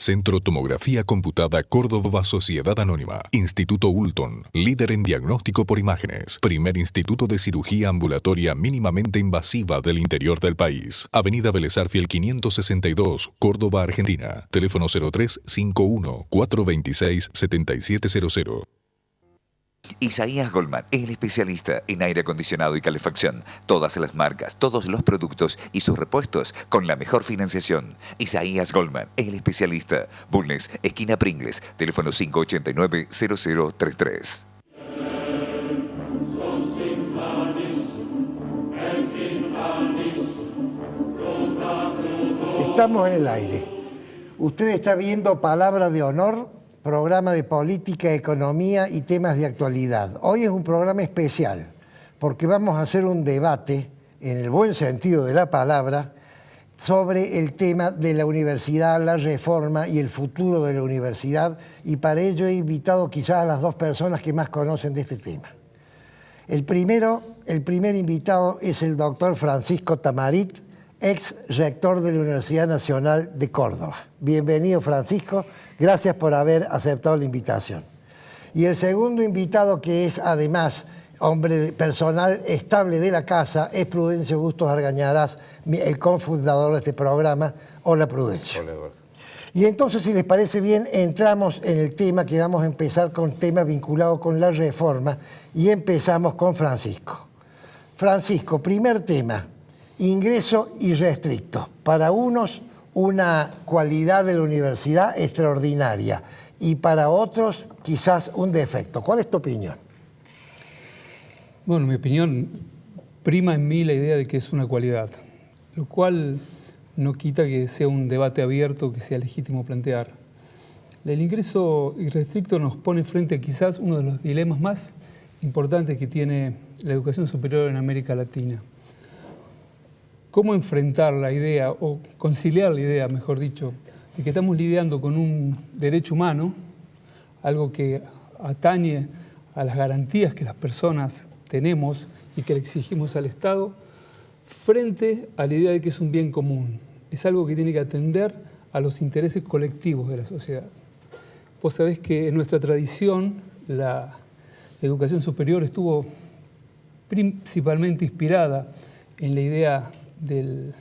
Centro Tomografía Computada Córdoba Sociedad Anónima. Instituto Ulton, líder en diagnóstico por imágenes. Primer instituto de cirugía ambulatoria mínimamente invasiva del interior del país. Avenida Vélez Arfiel 562, Córdoba, Argentina. Teléfono 0351-426-7700. Isaías Goldman, el especialista en aire acondicionado y calefacción. Todas las marcas, todos los productos y sus repuestos con la mejor financiación. Isaías Goldman, el especialista. Bulnes, esquina Pringles, teléfono 589-0033. Estamos en el aire. Usted está viendo Palabra de Honor, programa de política, economía y temas de actualidad. Hoy es un programa especial porque vamos a hacer un debate, en el buen sentido de la palabra, sobre el tema de la universidad, la reforma y el futuro de la universidad, y para ello he invitado quizás a las dos personas que más conocen de este tema. El primer invitado es el doctor Francisco Tamarit, ex rector de la Universidad Nacional de Córdoba. Bienvenido, Francisco. Gracias por haber aceptado la invitación. Y el segundo invitado, que es además hombre personal estable de la casa, es Prudencio Bustos Argañarás, el cofundador de este programa. Hola, Prudencio. Hola, Eduardo. Y entonces, si les parece bien, entramos en el tema que vamos a empezar con tema vinculado con la reforma, y empezamos con Francisco. Francisco, primer tema, ingreso irrestricto. Para unos, una cualidad de la universidad extraordinaria, y para otros quizás un defecto. ¿Cuál es tu opinión? Bueno, mi opinión prima en mí la idea de que es una cualidad, lo cual no quita que sea un debate abierto que sea legítimo plantear. El ingreso irrestricto nos pone frente a quizás uno de los dilemas más importantes que tiene la educación superior en América Latina. ¿Cómo enfrentar la idea, o conciliar la idea, mejor dicho, de que estamos lidiando con un derecho humano, algo que atañe a las garantías que las personas tenemos y que le exigimos al Estado, frente a la idea de que es un bien común? Es algo que tiene que atender a los intereses colectivos de la sociedad. Vos sabés que en nuestra tradición la educación superior estuvo principalmente inspirada en la idea del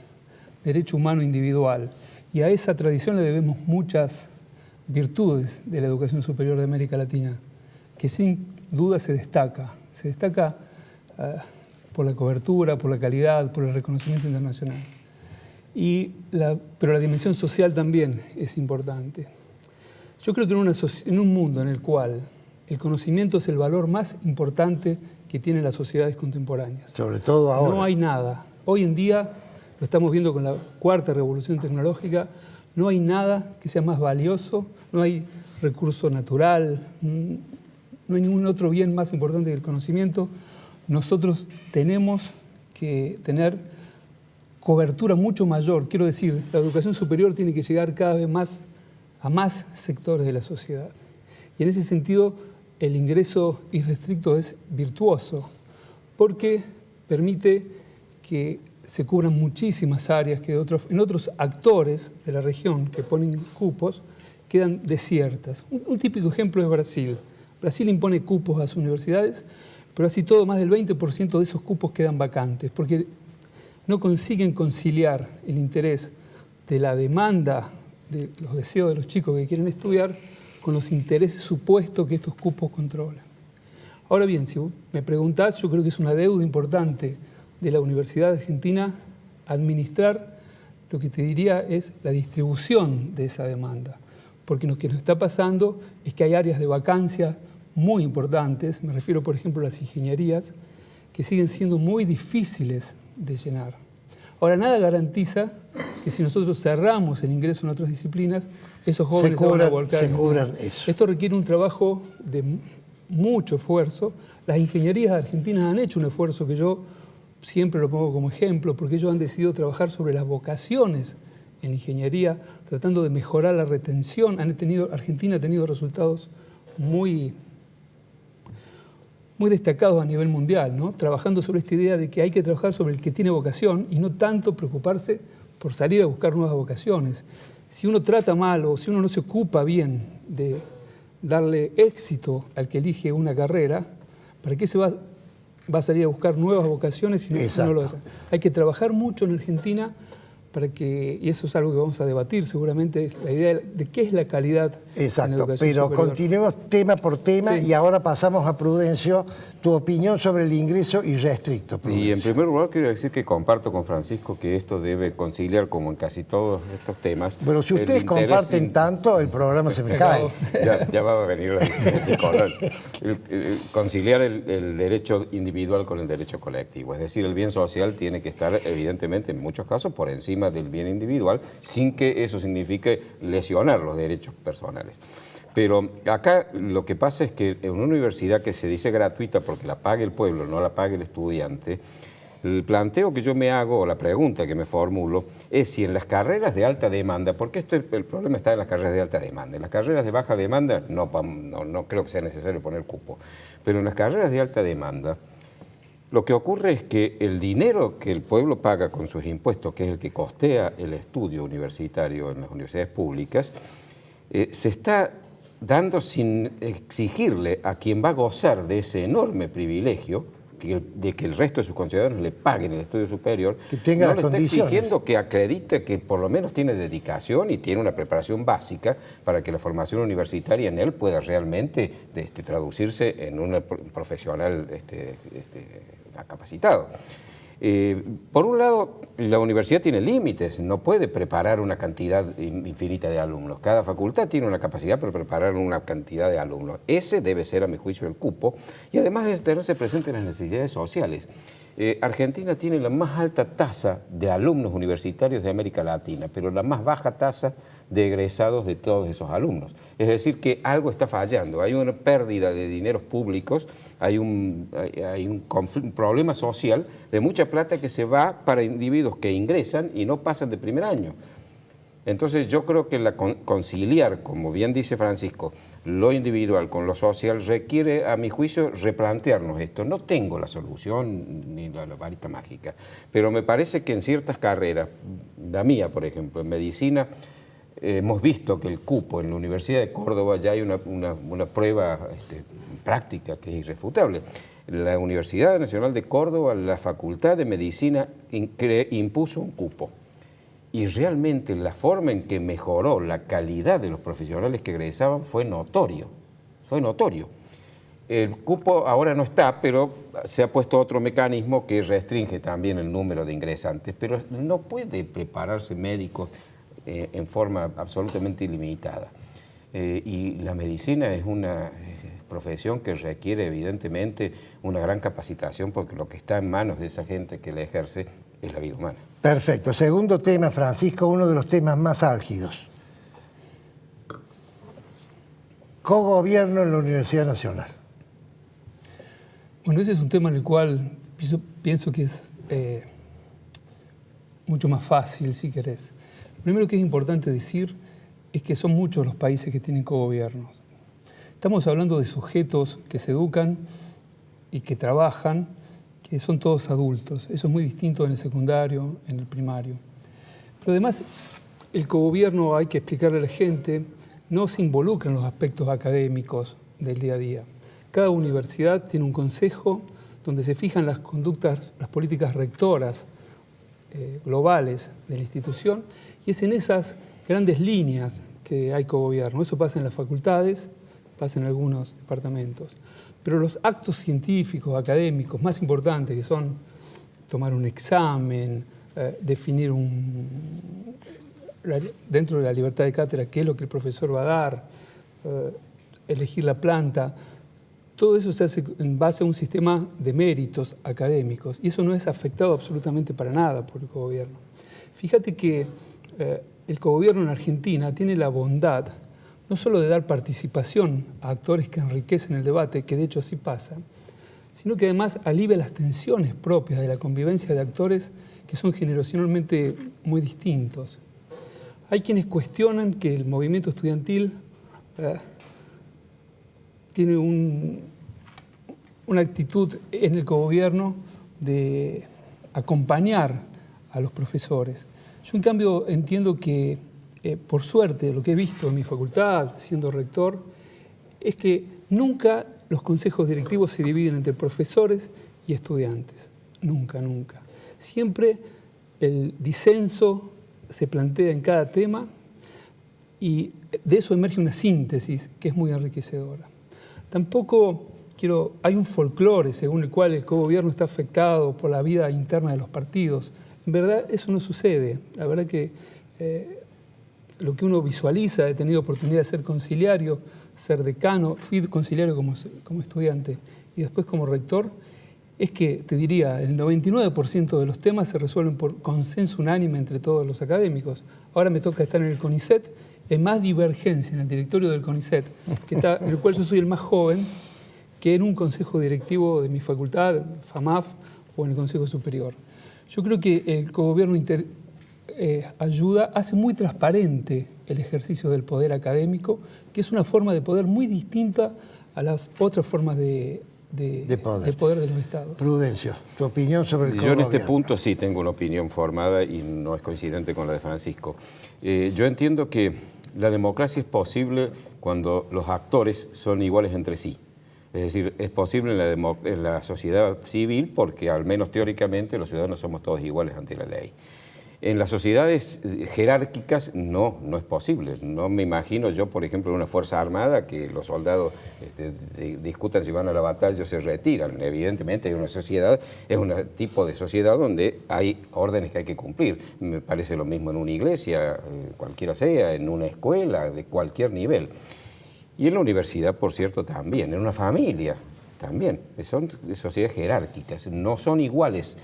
derecho humano individual, y a esa tradición le debemos muchas virtudes de la educación superior de América Latina, que sin duda se destaca por la cobertura, por la calidad, por el reconocimiento internacional. Pero la dimensión social también es importante. Yo creo que en un mundo en el cual el conocimiento es el valor más importante que tienen las sociedades contemporáneas. Sobre todo ahora. No hay nada. Hoy en día, lo estamos viendo con la cuarta revolución tecnológica, no hay nada que sea más valioso, no hay recurso natural, no hay ningún otro bien más importante que el conocimiento. Nosotros tenemos que tener cobertura mucho mayor. Quiero decir, la educación superior tiene que llegar cada vez más a más sectores de la sociedad. Y en ese sentido, el ingreso irrestricto es virtuoso, porque permite que se cubran muchísimas áreas que en otros actores de la región que ponen cupos quedan desiertas. Un típico ejemplo es Brasil. Brasil impone cupos a sus universidades, pero así todo, más del 20% de esos cupos quedan vacantes, porque no consiguen conciliar el interés de la demanda, de los deseos de los chicos que quieren estudiar, con los intereses supuestos que estos cupos controlan. Ahora bien, si me preguntás, yo creo que es una deuda importante de la Universidad Argentina administrar lo que te diría es la distribución de esa demanda. Porque lo que nos está pasando es que hay áreas de vacancia muy importantes, me refiero por ejemplo a las ingenierías, que siguen siendo muy difíciles de llenar. Ahora, nada garantiza que si nosotros cerramos el ingreso en otras disciplinas, esos jóvenes se van a volcar. Esto requiere un trabajo de mucho esfuerzo. Las ingenierías argentinas han hecho un esfuerzo que yo siempre lo pongo como ejemplo, porque ellos han decidido trabajar sobre las vocaciones en ingeniería, tratando de mejorar la retención. Argentina ha tenido resultados muy destacados a nivel mundial, ¿no? Trabajando sobre esta idea de que hay que trabajar sobre el que tiene vocación y no tanto preocuparse por salir a buscar nuevas vocaciones. si uno trata mal o si uno no se ocupa bien de darle éxito al que elige una carrera, ¿para qué se va a salir a buscar nuevas vocaciones si no lo hace? Hay que trabajar mucho en Argentina para que, y eso es algo que vamos a debatir seguramente, la idea de qué es la calidad en la educación pero superior. continuemos tema por tema y ahora pasamos a Prudencio, tu opinión sobre el ingreso irrestricto. Prudencio. Y en primer lugar quiero decir que comparto con Francisco que esto debe conciliar, como en casi todos estos temas. Pero si ustedes comparten tanto, el programa se me cae. Ya va a venir la discordancia. Conciliar el derecho individual con el derecho colectivo. Es decir, el bien social tiene que estar, evidentemente, en muchos casos, por encima del bien individual, sin que eso signifique lesionar los derechos personales. Pero acá lo que pasa es que en una universidad que se dice gratuita porque la pague el pueblo, no la pague el estudiante, el planteo que yo me hago, o la pregunta que me formulo, es si en las carreras de alta demanda, porque el problema está en las carreras de alta demanda, en las carreras de baja demanda no creo que sea necesario poner cupo, pero en las carreras de alta demanda, lo que ocurre es que el dinero que el pueblo paga con sus impuestos, que es el que costea el estudio universitario en las universidades públicas, se está dando sin exigirle a quien va a gozar de ese enorme privilegio, de que el resto de sus conciudadanos le paguen el estudio superior, que tenga no las le está condiciones. exigiendo que acredite que por lo menos tiene dedicación y tiene una preparación básica para que la formación universitaria en él pueda realmente traducirse en un profesional capacitado. Por un lado, la universidad tiene límites, no puede preparar una cantidad infinita de alumnos. Cada facultad tiene una capacidad para preparar una cantidad de alumnos. Ese debe ser, a mi juicio, el cupo, y además debe tenerse presente en las necesidades sociales. Argentina tiene la más alta tasa de alumnos universitarios de América Latina, pero la más baja tasa de egresados de todos esos alumnos. Es decir, que algo está fallando, hay una pérdida de dineros públicos, hay un problema social de mucha plata que se va para individuos que ingresan y no pasan de primer año. Entonces yo creo que conciliar, como bien dice Francisco, lo individual con lo social requiere, a mi juicio, replantearnos esto. No tengo la solución ni la varita mágica, pero me parece que en ciertas carreras, la mía por ejemplo, en medicina, hemos visto que el cupo en la Universidad de Córdoba ya hay una prueba práctica que es irrefutable. La Universidad Nacional de Córdoba, la Facultad de Medicina, impuso un cupo. Y realmente la forma en que mejoró la calidad de los profesionales que egresaban fue notorio. Fue notorio. El cupo ahora no está, pero se ha puesto otro mecanismo que restringe también el número de ingresantes, pero no puede prepararse médicos en forma absolutamente ilimitada. Y la medicina es una profesión que requiere evidentemente una gran capacitación, porque lo que está en manos de esa gente que la ejerce es la vida humana. Perfecto. Segundo tema, Francisco, uno de los temas más álgidos. Cogobierno en la Universidad Nacional. Bueno, ese es un tema en el cual pienso que es mucho más fácil, si querés. Lo primero que es importante decir es que son muchos los países que tienen cogobiernos. Estamos hablando de sujetos que se educan y que trabajan, que son todos adultos. Eso es muy distinto en el secundario, en el primario. Pero además, el cogobierno, hay que explicarle a la gente, no se involucra en los aspectos académicos del día a día. Cada universidad tiene un consejo donde se fijan las conductas, las políticas rectoras globales de la institución, y es en esas grandes líneas que hay cogobierno. Eso pasa en las facultades, pasa en algunos departamentos. Pero los actos científicos, académicos más importantes, que son tomar un examen, definir dentro de la libertad de cátedra qué es lo que el profesor va a dar, elegir la planta, todo eso se hace en base a un sistema de méritos académicos, y eso no es afectado absolutamente para nada por el cogobierno. Fíjate que el cogobierno en Argentina tiene la bondad no solo de dar participación a actores que enriquecen el debate, que de hecho así pasa, sino que además alivia las tensiones propias de la convivencia de actores que son generacionalmente muy distintos. Hay quienes cuestionan que el movimiento estudiantil tiene una actitud en el cogobierno de acompañar a los profesores. Yo, en cambio, entiendo que por suerte, lo que he visto en mi facultad, siendo rector, es que nunca los consejos directivos se dividen entre profesores y estudiantes. Nunca, nunca. Siempre el disenso se plantea en cada tema y de eso emerge una síntesis que es muy enriquecedora. Tampoco hay un folclore según el cual el cogobierno está afectado por la vida interna de los partidos. En verdad eso no sucede. La verdad que lo que uno visualiza, he tenido oportunidad de ser conciliario, ser decano, fui conciliario como estudiante y después como rector, es que, te diría, el 99% de los temas se resuelven por consenso unánime entre todos los académicos. Ahora me toca estar en el CONICET, hay más divergencia en el directorio del CONICET, en el cual yo soy el más joven, que en un consejo directivo de mi facultad, FAMAF, o en el Consejo Superior. Yo creo que el cogobierno hace muy transparente el ejercicio del poder académico, que es una forma de poder muy distinta a las otras formas de poder de los estados. Prudencio, tu opinión sobre el Yo en este punto sí tengo una opinión formada y no es coincidente con la de Francisco. Yo entiendo que la democracia es posible cuando los actores son iguales entre sí. Es decir, es posible en la sociedad civil porque al menos teóricamente los ciudadanos somos todos iguales ante la ley. En las sociedades jerárquicas no es posible. No me imagino yo, por ejemplo, en una fuerza armada que los soldados discutan si van a la batalla o se retiran. Evidentemente es un tipo de sociedad donde hay órdenes que hay que cumplir. Me parece lo mismo en una iglesia, cualquiera sea, en una escuela, de cualquier nivel. Y en la universidad, por cierto, también, en una familia también. Son sociedades jerárquicas, no son iguales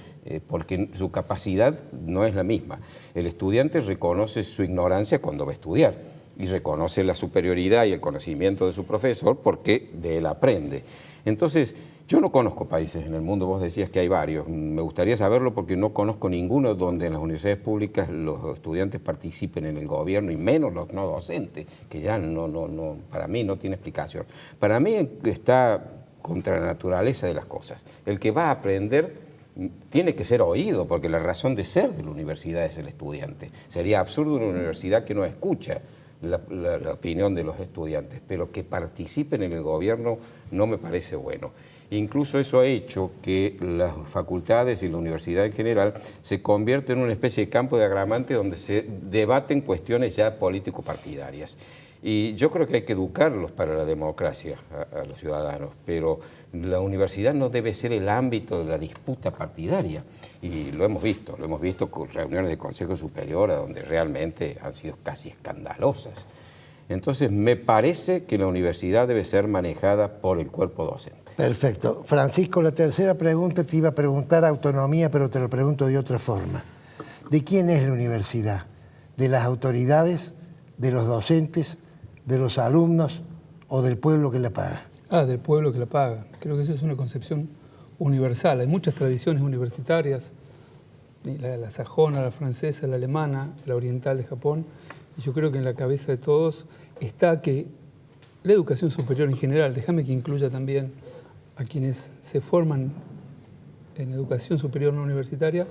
porque su capacidad no es la misma. El estudiante reconoce su ignorancia cuando va a estudiar y reconoce la superioridad y el conocimiento de su profesor porque de él aprende. Entonces, yo no conozco países en el mundo, vos decías que hay varios, me gustaría saberlo porque no conozco ninguno donde en las universidades públicas los estudiantes participen en el gobierno y menos los no docentes, que ya para mí no tiene explicación. Para mí está contra la naturaleza de las cosas. El que va a aprender tiene que ser oído, porque la razón de ser de la universidad es el estudiante. Sería absurdo una universidad que no escucha la opinión de los estudiantes, pero que participen en el gobierno no me parece bueno. Incluso eso ha hecho que las facultades y la universidad en general se convierten en una especie de campo de agramante donde se debaten cuestiones ya político-partidarias. Y yo creo que hay que educarlos para la democracia a los ciudadanos, pero la universidad no debe ser el ámbito de la disputa partidaria. Y lo hemos visto con reuniones de Consejo Superior donde realmente han sido casi escandalosas. Entonces, me parece que la universidad debe ser manejada por el cuerpo docente. Perfecto. Francisco, la tercera pregunta te iba a preguntar autonomía, pero te lo pregunto de otra forma. ¿De quién es la universidad? ¿De las autoridades, de los docentes, de los alumnos o del pueblo que la paga? Del pueblo que la paga. Creo que esa es una concepción universal. Hay muchas tradiciones universitarias, la sajona, la francesa, la alemana, la oriental de Japón, y yo creo que en la cabeza de todos está que la educación superior en general, déjame que incluya también a quienes se forman en educación superior no universitaria,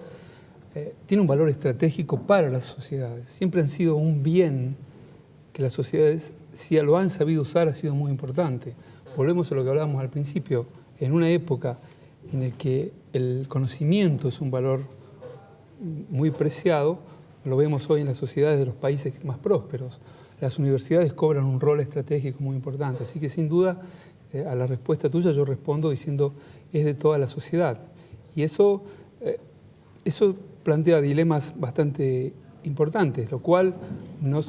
tiene un valor estratégico para las sociedades. Siempre han sido un bien que las sociedades, si lo han sabido usar, ha sido muy importante. Volvemos a lo que hablábamos al principio, en una época en la que el conocimiento es un valor muy preciado, lo vemos hoy en las sociedades de los países más prósperos. Las universidades cobran un rol estratégico muy importante, así que sin duda a la respuesta tuya yo respondo diciendo es de toda la sociedad. Y eso plantea dilemas bastante importantes, lo cual no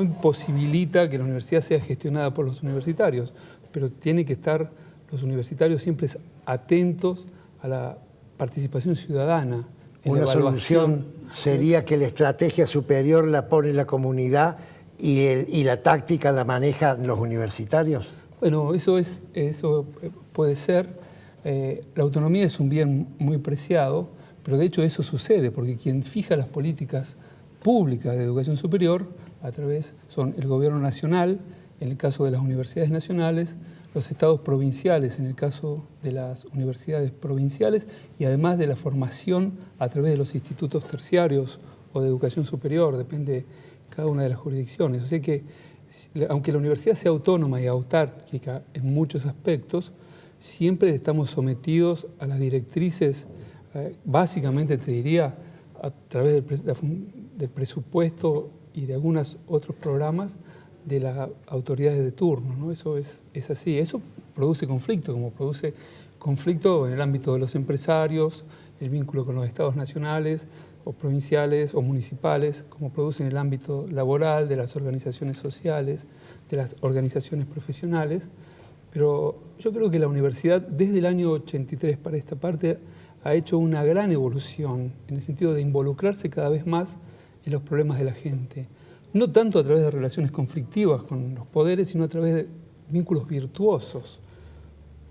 imposibilita que la universidad sea gestionada por los universitarios, pero tiene que estar los universitarios siempre atentos a la participación ciudadana. Una solución sería que la estrategia superior la pone la comunidad y la táctica la manejan los universitarios. Bueno, eso puede ser. La autonomía es un bien muy preciado, pero de hecho eso sucede, porque quien fija las políticas públicas de educación superior son el gobierno nacional, en el caso de las universidades nacionales, los estados provinciales, en el caso de las universidades provinciales, y además de la formación a través de los institutos terciarios o de educación superior, depende de cada una de las jurisdicciones. O sea que, aunque la universidad sea autónoma y autárquica en muchos aspectos, siempre estamos sometidos a las directrices, básicamente te diría, a través del presupuesto y de algunos otros programas de las autoridades de turno, ¿no? Eso es así. Eso produce conflicto, como produce conflicto en el ámbito de los empresarios, el vínculo con los estados nacionales o provinciales o municipales, como produce en el ámbito laboral, de las organizaciones sociales, de las organizaciones profesionales. Pero yo creo que la universidad, desde el año 83 para esta parte, ha hecho una gran evolución en el sentido de involucrarse cada vez más en los problemas de la gente. No tanto a través de relaciones conflictivas con los poderes, sino a través de vínculos virtuosos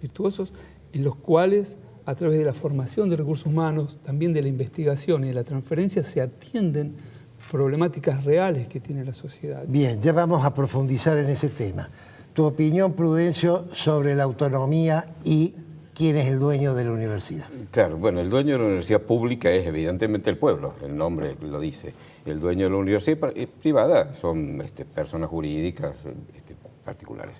en los cuales, a través de la formación de recursos humanos, también de la investigación y de la transferencia, se atienden problemáticas reales que tiene la sociedad. Bien, ya vamos a profundizar en ese tema. Tu opinión, Prudencio, sobre la autonomía y quién es el dueño de la universidad. Claro, bueno, el dueño de la universidad pública es evidentemente el pueblo, el nombre lo dice. El dueño de la universidad privada son personas jurídicas particulares.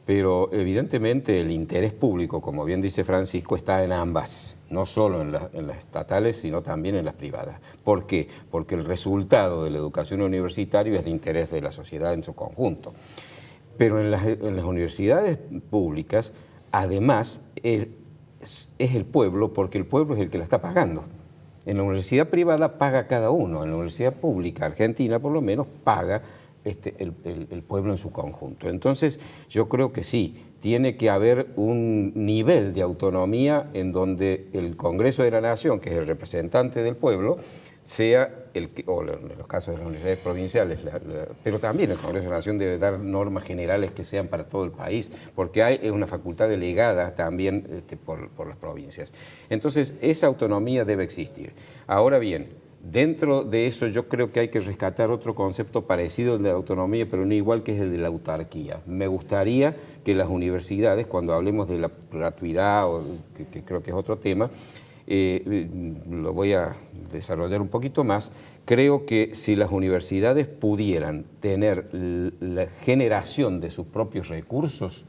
Pero evidentemente el interés público, como bien dice Francisco, está en ambas, no solo en las estatales, sino también en las privadas. ¿Por qué? Porque el resultado de la educación universitaria es de interés de la sociedad en su conjunto. Pero en las universidades públicas, además, es el pueblo, porque el pueblo es el que la está pagando. En la universidad privada paga cada uno, en la universidad pública, Argentina por lo menos, paga el pueblo en su conjunto. Entonces, yo creo que sí, tiene que haber un nivel de autonomía en donde el Congreso de la Nación, que es el representante del pueblo, sea el que, o en los casos de las universidades provinciales, pero también el Congreso de la Nación debe dar normas generales que sean para todo el país, porque hay una facultad delegada también por las provincias. Entonces, esa autonomía debe existir. Ahora bien, dentro de eso yo creo que hay que rescatar otro concepto parecido al de la autonomía, pero no igual, que es el de la autarquía. Me gustaría que las universidades, cuando hablemos de la gratuidad, o que creo que es otro tema, lo voy a desarrollar un poquito más. Creo que si las universidades pudieran tener la generación de sus propios recursos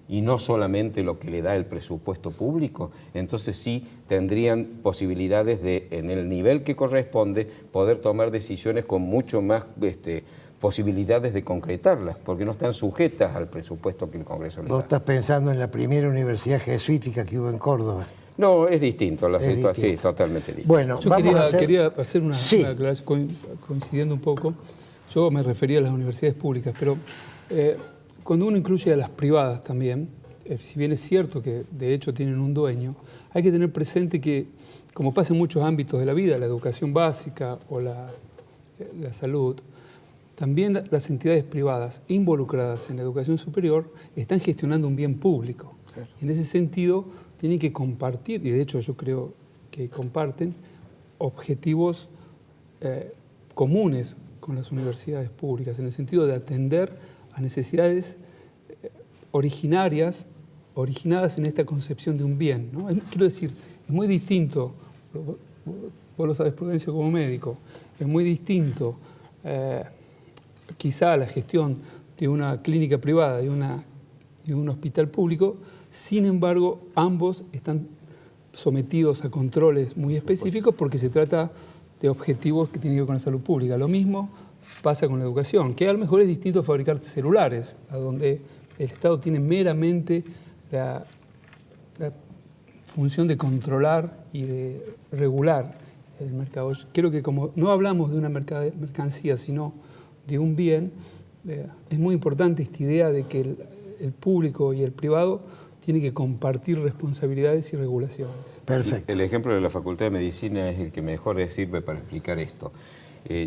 y no solamente lo que le da el presupuesto público, entonces sí tendrían posibilidades de, en el nivel que corresponde, poder tomar decisiones con mucho más posibilidades de concretarlas, porque no están sujetas al presupuesto que el Congreso les da. Vos estás pensando en la primera universidad jesuítica que hubo en Córdoba. No, es distinto, la situación es totalmente distinta. Bueno, yo quería hacer una aclaración, coincidiendo un poco. Yo me refería a las universidades públicas, pero cuando uno incluye a las privadas también, si bien es cierto que de hecho tienen un dueño, hay que tener presente que, como pasa en muchos ámbitos de la vida, la educación básica o la salud, también las entidades privadas involucradas en la educación superior están gestionando un bien público. Claro. En ese sentido, tienen que compartir, y de hecho yo creo que comparten, objetivos comunes con las universidades públicas, en el sentido de atender a necesidades originadas en esta concepción de un bien, ¿no? Quiero decir, es muy distinto, vos lo sabes, Prudencio, como médico, es muy distinto quizá la gestión de una clínica privada y un hospital público. Sin embargo, ambos están sometidos a controles muy específicos porque se trata de objetivos que tienen que ver con la salud pública. Lo mismo pasa con la educación, que a lo mejor es distinto a fabricar celulares, a donde el Estado tiene meramente la función de controlar y de regular el mercado. Creo que como no hablamos de una mercancía, sino de un bien, es muy importante esta idea de que el público y el privado tienen que compartir responsabilidades y regulaciones. Perfecto. El ejemplo de la Facultad de Medicina es el que mejor sirve para explicar esto.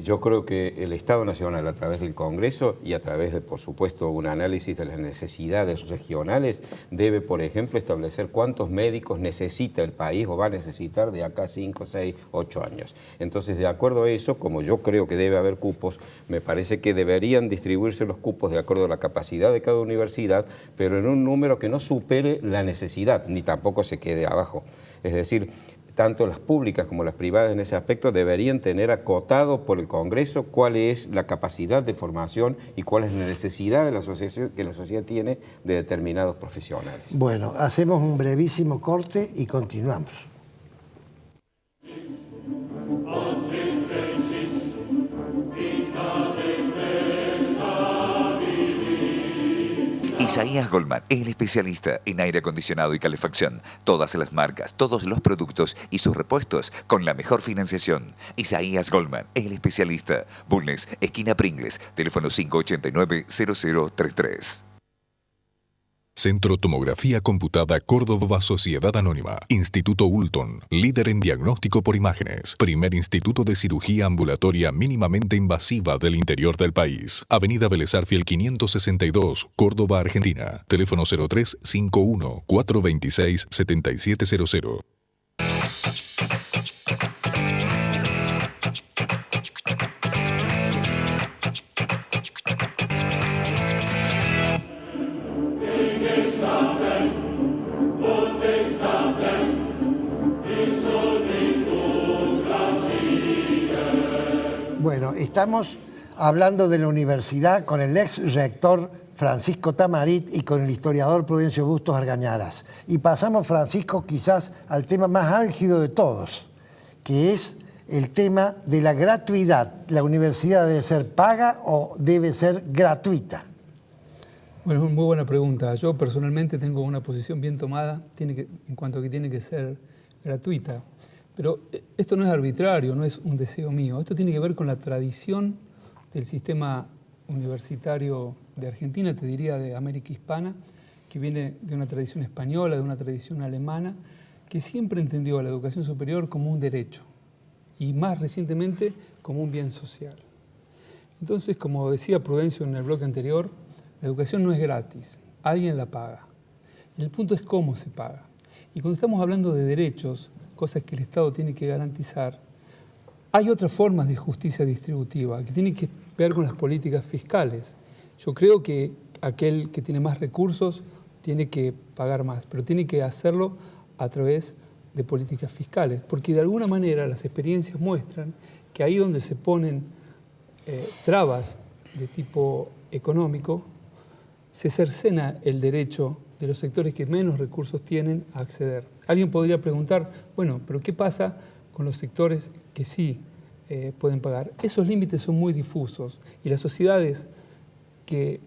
Yo creo que el Estado Nacional, a través del Congreso y a través de, por supuesto, un análisis de las necesidades regionales, debe, por ejemplo, establecer cuántos médicos necesita el país o va a necesitar de acá 5, 6, 8 años. Entonces, de acuerdo a eso, como yo creo que debe haber cupos, me parece que deberían distribuirse los cupos de acuerdo a la capacidad de cada universidad, pero en un número que no supere la necesidad, ni tampoco se quede abajo. Es decir, tanto las públicas como las privadas en ese aspecto deberían tener acotado por el Congreso cuál es la capacidad de formación y cuál es la necesidad de la asociación que la sociedad tiene de determinados profesionales. Bueno, hacemos un brevísimo corte y continuamos. Isaías Goldman, el especialista en aire acondicionado y calefacción. Todas las marcas, todos los productos y sus repuestos con la mejor financiación. Isaías Goldman, el especialista. Bulnes, esquina Pringles, teléfono 589-0033. Centro Tomografía Computada Córdoba Sociedad Anónima. Instituto Ulton, líder en diagnóstico por imágenes. Primer instituto de cirugía ambulatoria mínimamente invasiva del interior del país. Avenida Vélez Arfiel 562, Córdoba, Argentina. Teléfono 0351-426-7700. Bueno, estamos hablando de la universidad con el ex rector Francisco Tamarit y con el historiador Prudencio Bustos Argañarás. Y pasamos, Francisco, quizás al tema más álgido de todos, que es el tema de la gratuidad. ¿La universidad debe ser paga o debe ser gratuita? Bueno, es muy buena pregunta. Yo personalmente tengo una posición bien tomada en cuanto a que tiene que ser gratuita. Pero esto no es arbitrario, no es un deseo mío. Esto tiene que ver con la tradición del sistema universitario de Argentina, te diría de América Hispana, que viene de una tradición española, de una tradición alemana, que siempre entendió a la educación superior como un derecho y más recientemente como un bien social. Entonces, como decía Prudencio en el bloque anterior, la educación no es gratis, alguien la paga. Y el punto es cómo se paga. Y cuando estamos hablando de derechos, cosas que el Estado tiene que garantizar, hay otras formas de justicia distributiva que tienen que ver con las políticas fiscales. Yo creo que aquel que tiene más recursos tiene que pagar más, pero tiene que hacerlo a través de políticas fiscales, porque de alguna manera las experiencias muestran que ahí donde se ponen trabas de tipo económico, se cercena el derecho de los sectores que menos recursos tienen a acceder. Alguien podría preguntar, bueno, pero ¿qué pasa con los sectores que sí pueden pagar? Esos límites son muy difusos y las sociedades que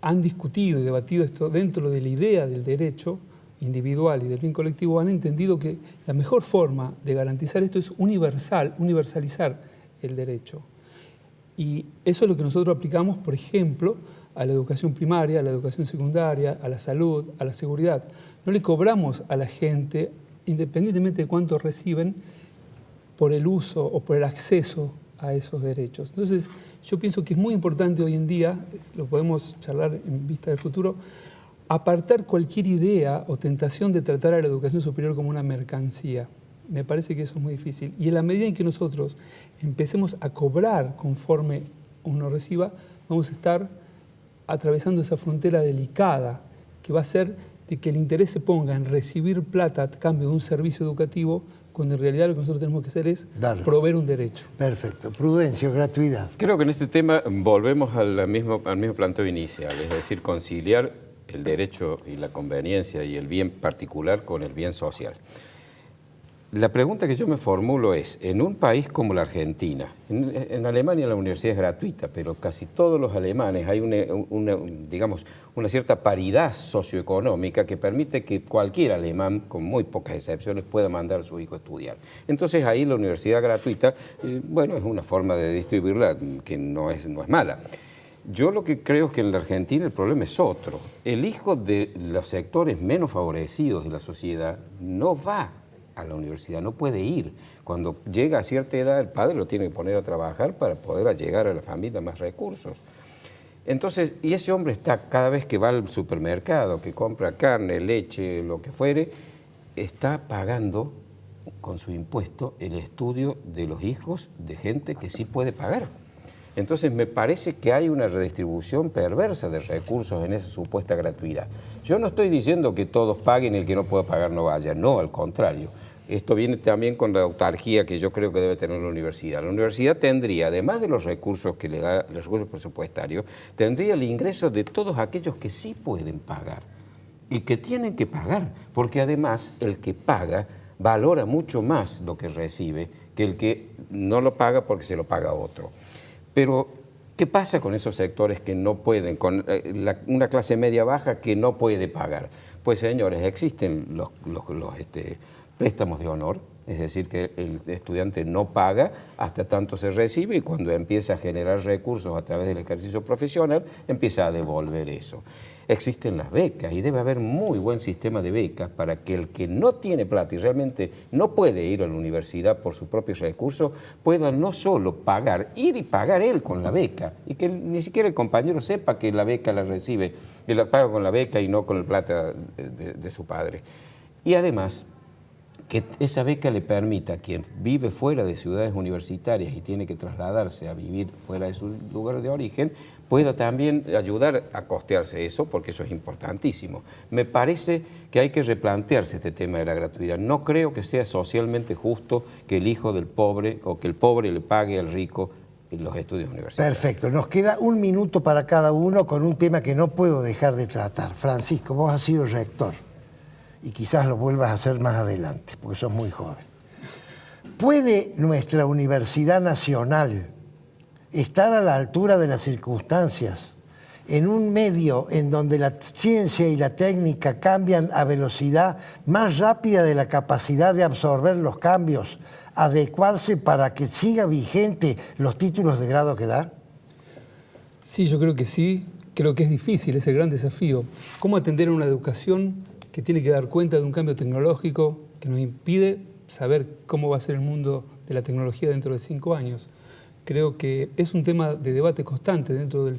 han discutido y debatido esto dentro de la idea del derecho individual y del bien colectivo han entendido que la mejor forma de garantizar esto es universalizar el derecho. Y eso es lo que nosotros aplicamos, por ejemplo, a la educación primaria, a la educación secundaria, a la salud, a la seguridad. No le cobramos a la gente, independientemente de cuánto reciben, por el uso o por el acceso a esos derechos. Entonces, yo pienso que es muy importante hoy en día, lo podemos charlar en vista del futuro, apartar cualquier idea o tentación de tratar a la educación superior como una mercancía. Me parece que eso es muy difícil. Y en la medida en que nosotros empecemos a cobrar conforme uno reciba, vamos a estar atravesando esa frontera delicada que va a ser de que el interés se ponga en recibir plata a cambio de un servicio educativo, cuando en realidad lo que nosotros tenemos que hacer es proveer un derecho. Perfecto. Prudencio, gratuidad. Creo que en este tema volvemos al mismo planteo inicial, es decir, conciliar el derecho y la conveniencia y el bien particular con el bien social. La pregunta que yo me formulo es, en un país como la Argentina, en Alemania la universidad es gratuita, pero casi todos los alemanes hay una cierta paridad socioeconómica que permite que cualquier alemán, con muy pocas excepciones, pueda mandar a su hijo a estudiar. Entonces ahí la universidad gratuita, bueno, es una forma de distribuirla que no es mala. Yo lo que creo es que en la Argentina el problema es otro. El hijo de los sectores menos favorecidos de la sociedad no va a la universidad, no puede ir. Cuando llega a cierta edad, el padre lo tiene que poner a trabajar para poder llegar a la familia más recursos. Entonces, y ese hombre está, cada vez que va al supermercado, que compra carne, leche, lo que fuere, está pagando con su impuesto el estudio de los hijos de gente que sí puede pagar. Entonces me parece que hay una redistribución perversa de recursos en esa supuesta gratuidad. Yo no estoy diciendo que todos paguen y el que no pueda pagar no vaya, no, al contrario. Esto viene también con la autarquía que yo creo que debe tener la universidad. La universidad tendría, además de los recursos que le da, los recursos presupuestarios, tendría el ingreso de todos aquellos que sí pueden pagar y que tienen que pagar, porque además el que paga valora mucho más lo que recibe que el que no lo paga porque se lo paga otro. Pero, ¿qué pasa con esos sectores que no pueden, con una clase media baja que no puede pagar? Pues señores, existen los préstamos de honor, es decir, que el estudiante no paga hasta tanto se recibe y cuando empieza a generar recursos a través del ejercicio profesional, empieza a devolver eso. Existen las becas y debe haber muy buen sistema de becas para que el que no tiene plata y realmente no puede ir a la universidad por sus propios recursos, pueda no solo pagar, ir y pagar él con la beca y que ni siquiera el compañero sepa que la beca la recibe, que la paga con la beca y no con la plata de su padre. Y además, que esa beca le permita a quien vive fuera de ciudades universitarias y tiene que trasladarse a vivir fuera de su lugar de origen, pueda también ayudar a costearse eso, porque eso es importantísimo. Me parece que hay que replantearse este tema de la gratuidad. No creo que sea socialmente justo que el hijo del pobre o que el pobre le pague al rico en los estudios universitarios. Perfecto. Nos queda un minuto para cada uno con un tema que no puedo dejar de tratar. Francisco, vos has sido rector y quizás lo vuelvas a hacer más adelante, porque sos muy joven. ¿Puede nuestra Universidad Nacional estar a la altura de las circunstancias en un medio en donde la ciencia y la técnica cambian a velocidad más rápida de la capacidad de absorber los cambios, adecuarse para que siga vigente los títulos de grado que da? Sí, yo creo que sí. Creo que es difícil, es el gran desafío. ¿Cómo atender a una educación que tiene que dar cuenta de un cambio tecnológico que nos impide saber cómo va a ser el mundo de la tecnología dentro de 5 años? Creo que es un tema de debate constante dentro del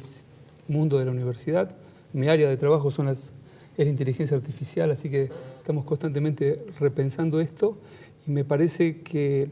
mundo de la universidad. Mi área de trabajo es la inteligencia artificial, así que estamos constantemente repensando esto y me parece que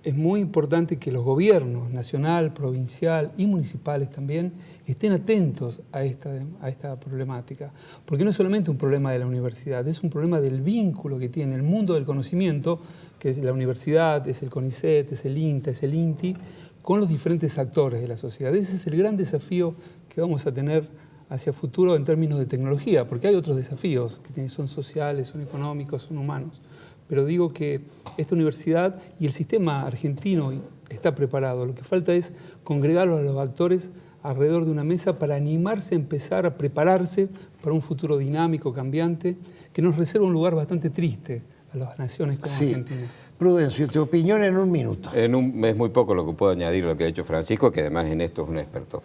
es muy importante que los gobiernos nacional, provincial y municipales también estén atentos a esta problemática, porque no es solamente un problema de la universidad, es un problema del vínculo que tiene el mundo del conocimiento, que es la universidad, es el CONICET, es el INTA, es el INTI, con los diferentes actores de la sociedad. Ese es el gran desafío que vamos a tener hacia futuro en términos de tecnología, porque hay otros desafíos que son sociales, son económicos, son humanos. Pero digo que esta universidad y el sistema argentino está preparado. Lo que falta es congregarlos a los actores alrededor de una mesa para animarse a empezar a prepararse para un futuro dinámico, cambiante, que nos reserva un lugar bastante triste a las naciones como Argentina. Prudencio, tu opinión en un minuto. Es muy poco lo que puedo añadir a lo que ha dicho Francisco, que además en esto es un experto.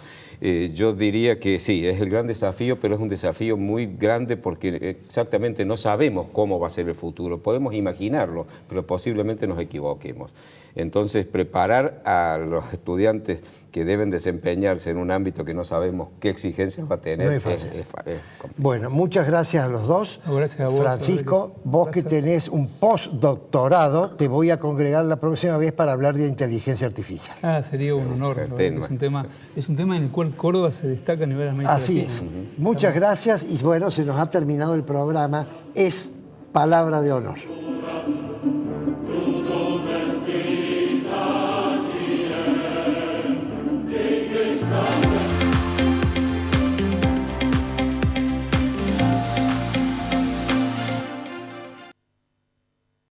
Yo diría que sí, es el gran desafío, pero es un desafío muy grande porque exactamente no sabemos cómo va a ser el futuro. Podemos imaginarlo, pero posiblemente nos equivoquemos. Entonces, preparar a los estudiantes que deben desempeñarse en un ámbito que no sabemos qué exigencias va a tener. No es fácil. Bueno, muchas gracias a los dos. Gracias a vos. Francisco, vos que tenés un postdoctorado, te voy a congregar la próxima vez para hablar de inteligencia artificial. Sería un honor. Es un tema en el cual Córdoba se destaca a nivel América Así Latina. es. Muchas gracias y bueno, se nos ha terminado el programa. Es palabra de honor.